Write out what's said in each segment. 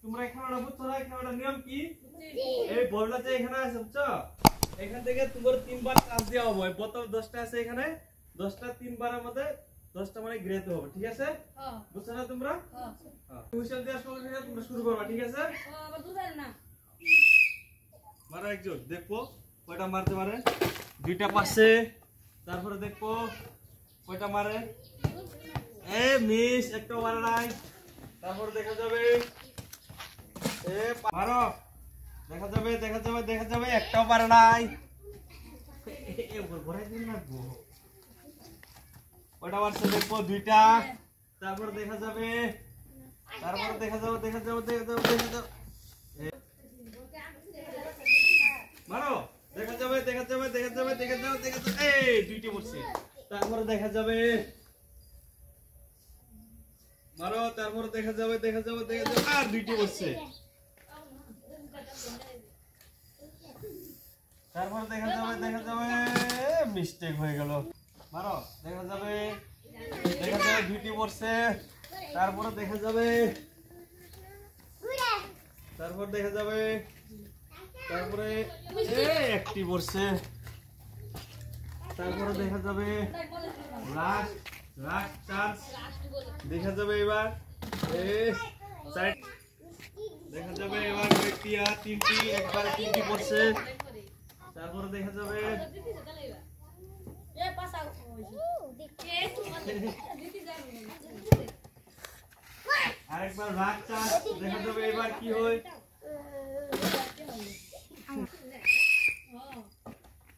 তোমরা খেলাটা বুঝছো না? খেলাটার নিয়ম কি? এই বলটা যে এখানে আছে বুঝছো? এখান থেকে তোমার 3 বার টাচ দেওয়া হবে। প্রথম 10টা আছে এখানে, 10টা 3 বারের মধ্যে 10টা মানে গ্রেতে হবে, ঠিক আছে? হ্যাঁ। বুঝছো না তোমরা? হ্যাঁ। হ্যাঁ। হুইসেল দেওয়ার সঙ্গে সঙ্গে তোমরা শুরু করবা, ঠিক আছে? হ্যাঁ, আবার দুধার না। মারো একজন, দেখো কয়টা মারতে পারে। দুইটা পাশে, তারপরে দেখো কয়টা মারে। এ মিস, একটা মারে নাই। তারপর দেখা যাবে এ মারো, দেখা যাবে দেখা যাবে দেখা যাবে একটাও পারে নাই। এ ঘোরাই দিন না গো। কয়টা মারছে দেখো, দুইটা। তারপর দেখা যাবে, তারপর দেখা যাবে দেখা যাবে দেখা যাবে দেখা যাবে মারো, দেখা যাবে দেখা যাবে দেখা যাবে দেখা যাবে দেখা যাবে। এই দুইটি পড়ছে। তারপর দেখা যাবে মারো, তারপর দেখা যাবে দেখা যাবে দেখা যাবে আর দুইটি পড়ছে। তারপর দেখা যাবে দেখা যাবে মিস্টেক হয়ে গেল। মারো, দেখা যাবে দেখা যাবে দুইটি পড়ছে। তারপরে দেখা যাবে, তারপর দেখা যাবে, তারপরে একটি পড়ছে। তারপরে দেখা যাবে লাস্ট লাস্ট চান্স দেখা যাবে এবার। দেখা যাবে এবার তিনটি একবারে তিনটি পড়ছে। তারপরে দেখা যাবে আরেকবার লাস্ট চান্স দেখা যাবে এবার কি হয়।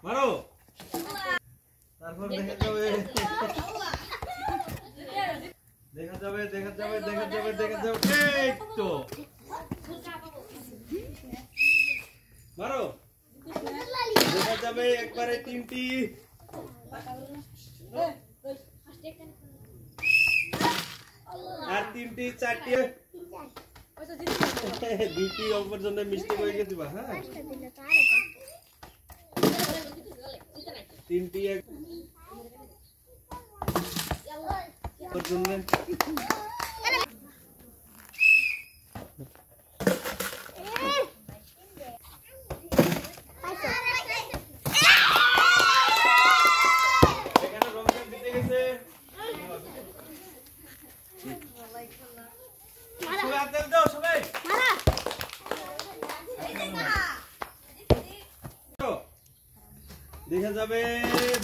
মারো, তারপর দেখা যাবে দেখা যাবে দেখা যাবে দেখা যাবে দেখা যাবে এই তো মারো, দেখা যাবে একবারে তিনটি। আর তিনটি চারটি দুইটি অপর জন্য মিস্টেক হয়ে গেছে। হ্যাঁ, তিনটি এক জন্য এখানে রমজান দিতে গেছে। দেখা যাবে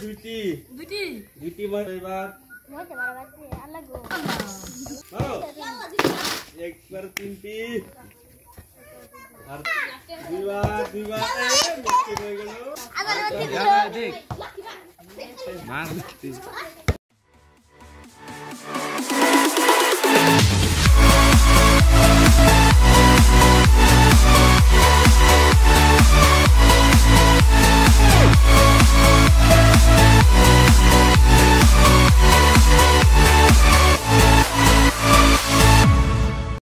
দুইটি দুইটি দুইটি এবার একবার তিনটি আর দুইবার দুইবার হয়ে গেল।